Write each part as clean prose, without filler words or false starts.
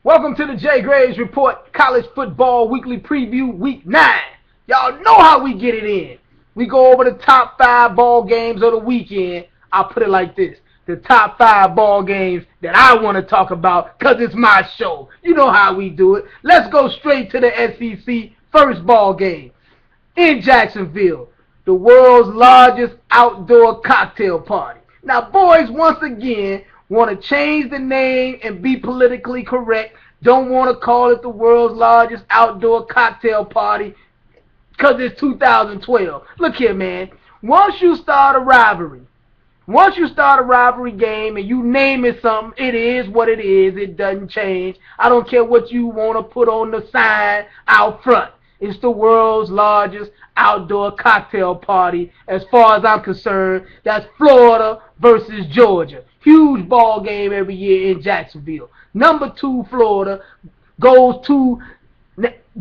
Welcome to the Jay Graves Report College Football Weekly Preview Week 9. Y'all know how we get it in. We go over the top 5 ball games of the weekend. I'll put it like this. The top 5 ball games that I want to talk about because it's my show. You know how we do it. Let's go straight to the SEC first ball game. In Jacksonville, the world's largest outdoor cocktail party. Now, boys, once again, want to change the name and be politically correct. Don't want to call it the world's largest outdoor cocktail party because it's 2012. Look here, man. Once you start a rivalry game and you name it something, it is what it is. It doesn't change. I don't care what you want to put on the sign out front. It's the world's largest outdoor cocktail party. As far as I'm concerned, that's Florida versus Georgia. Huge ball game every year in Jacksonville. Number 2, Florida, goes to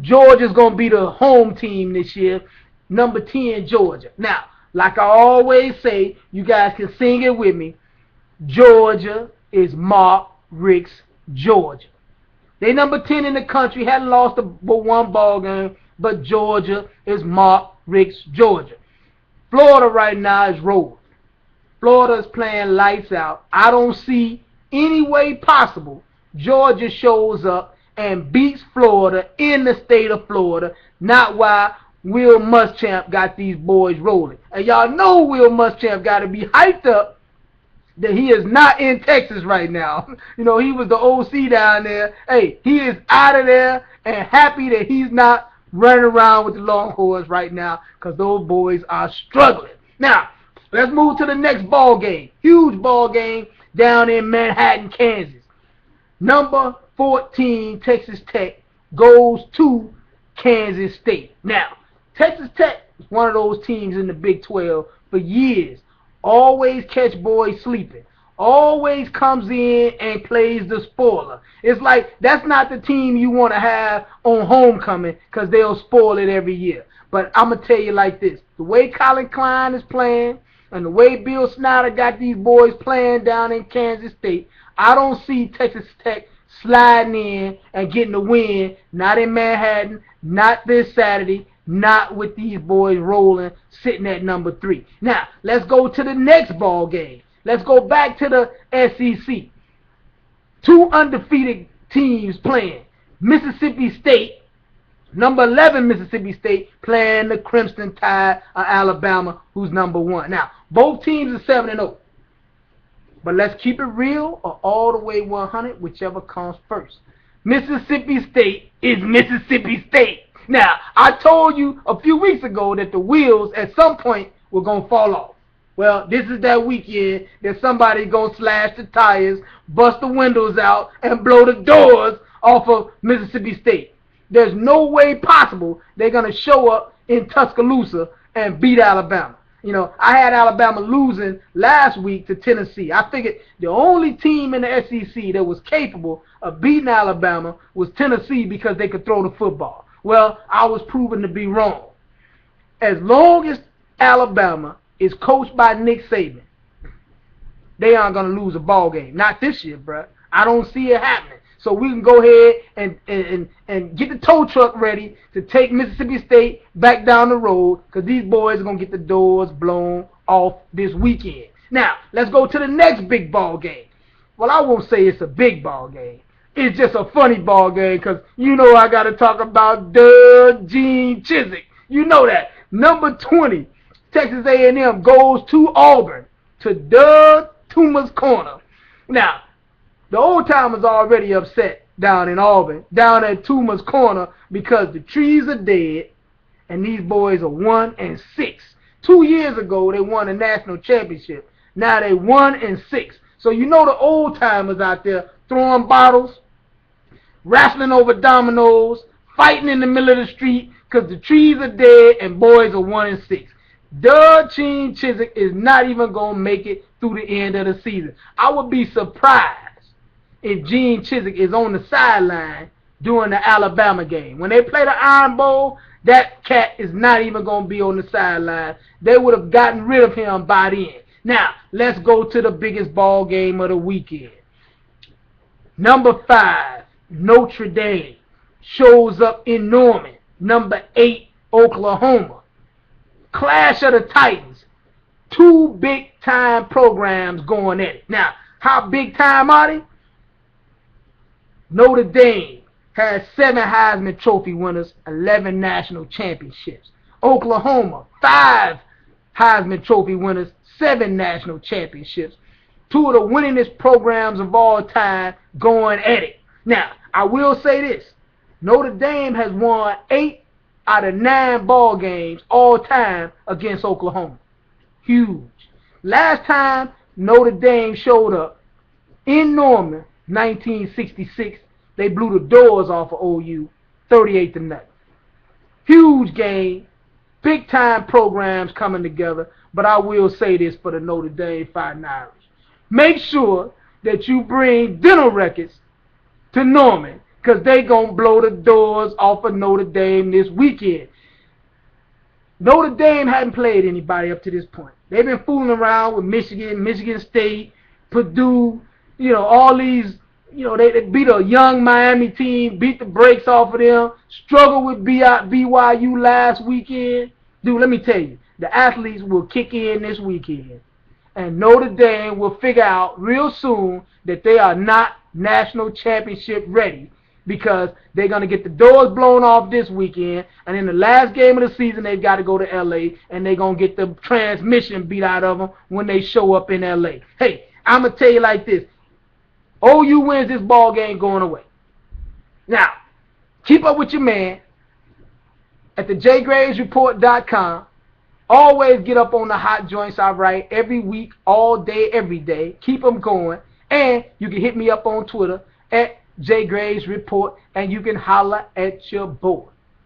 Georgia's going to be the home team this year. Number 10, Georgia. Now, like I always say, you guys can sing it with me. Georgia is Mark Richt's Georgia. They number 10 in the country, hadn't lost but one ball game, but Georgia is Mark Richt's Georgia. Florida right now is rolling. Florida is playing lights out. I don't see any way possible Georgia shows up and beats Florida in the state of Florida. Not why Will Muschamp got these boys rolling. And y'all know Will Muschamp got to be hyped up that he is not in Texas right now. You know, he was the OC down there. Hey, he is out of there and happy that he's not running around with the Longhorns right now because those boys are struggling. Now, let's move to the next ball game. Huge ball game down in Manhattan, Kansas. Number 14, Texas Tech, goes to Kansas State. Now, Texas Tech is one of those teams in the Big 12 for years. Always catch boys sleeping. Always comes in and plays the spoiler. It's like that's not the team you want to have on homecoming because they'll spoil it every year. But I'm going to tell you like this. The way Colin Klein is playing and the way Bill Snyder got these boys playing down in Kansas State, I don't see Texas Tech sliding in and getting a win. Not in Manhattan, not this Saturday, not with these boys rolling, sitting at number 3. Now, let's go to the next ball game. Let's go back to the SEC. 2 undefeated teams playing. Mississippi State, number 11 Mississippi State, playing the Crimson Tide of Alabama, who's number 1. Now, both teams are 7-0. But let's keep it real or all the way 100, whichever comes first. Mississippi State is Mississippi State. Now, I told you a few weeks ago that the wheels at some point were going to fall off. Well, this is that weekend that somebody's going to slash the tires, bust the windows out, and blow the doors off of Mississippi State. There's no way possible they're going to show up in Tuscaloosa and beat Alabama. You know, I had Alabama losing last week to Tennessee. I figured the only team in the SEC that was capable of beating Alabama was Tennessee because they could throw the football. Well, I was proven to be wrong. As long as Alabama is coached by Nick Saban, they aren't going to lose a ball game. Not this year, bruh. I don't see it happening. So we can go ahead and get the tow truck ready to take Mississippi State back down the road because these boys are going to get the doors blown off this weekend. Now, let's go to the next big ball game. Well, I won't say it's a big ball game. It's just a funny ball game because you know I got to talk about Gene Chizik. You know that. Number 20, Texas A&M goes to Auburn, to Doug Toomer's corner. Now, the old-timers are already upset down in Auburn, down at Toomer's corner, because the trees are dead and these boys are 1-6. 2 years ago, they won a national championship. Now they 1-6. So you know the old-timers out there throwing bottles, wrestling over dominoes, fighting in the middle of the street because the trees are dead and boys are 1-6. Gene Chizik is not even going to make it through the end of the season. I would be surprised if Gene Chizik is on the sideline during the Alabama game. When they play the Iron Bowl, that cat is not even going to be on the sideline. They would have gotten rid of him by then. Now, let's go to the biggest ball game of the weekend. Number 5, Notre Dame shows up in Norman, number 8, Oklahoma. Clash of the Titans. Two big-time programs going at it. Now, how big-time are they? Notre Dame has 7 Heisman Trophy winners, 11 national championships. Oklahoma, 5 Heisman Trophy winners, 7 national championships. Two of the winningest programs of all time going at it. Now, I will say this. Notre Dame has won 8 out of 9 ball games all time against Oklahoma. Huge. Last time Notre Dame showed up in Norman, 1966, they blew the doors off of OU, 38-0. Huge game, big time programs coming together. But I will say this for the Notre Dame Fighting Irish: make sure that you bring dental records to Norman, because they gonna blow the doors off of Notre Dame this weekend. Notre Dame hadn't played anybody up to this point. They've been fooling around with Michigan, Michigan State, Purdue, all these, they beat a young Miami team, beat the brakes off of them, struggled with BYU last weekend. Dude, let me tell you, the athletes will kick in this weekend. And Notre Dame will figure out real soon that they are not national championship ready, because they're going to get the doors blown off this weekend, and in the last game of the season, they've got to go to L.A., and they're going to get the transmission beat out of them when they show up in L.A. Hey, I'm going to tell you like this. OU wins this ball game going away. Now, keep up with your man at the JayGravesReport.com. Always get up on the hot joints I write every week, all day, every day. Keep them going. And you can hit me up on Twitter at JayGravesReport, and you can holler at your boy.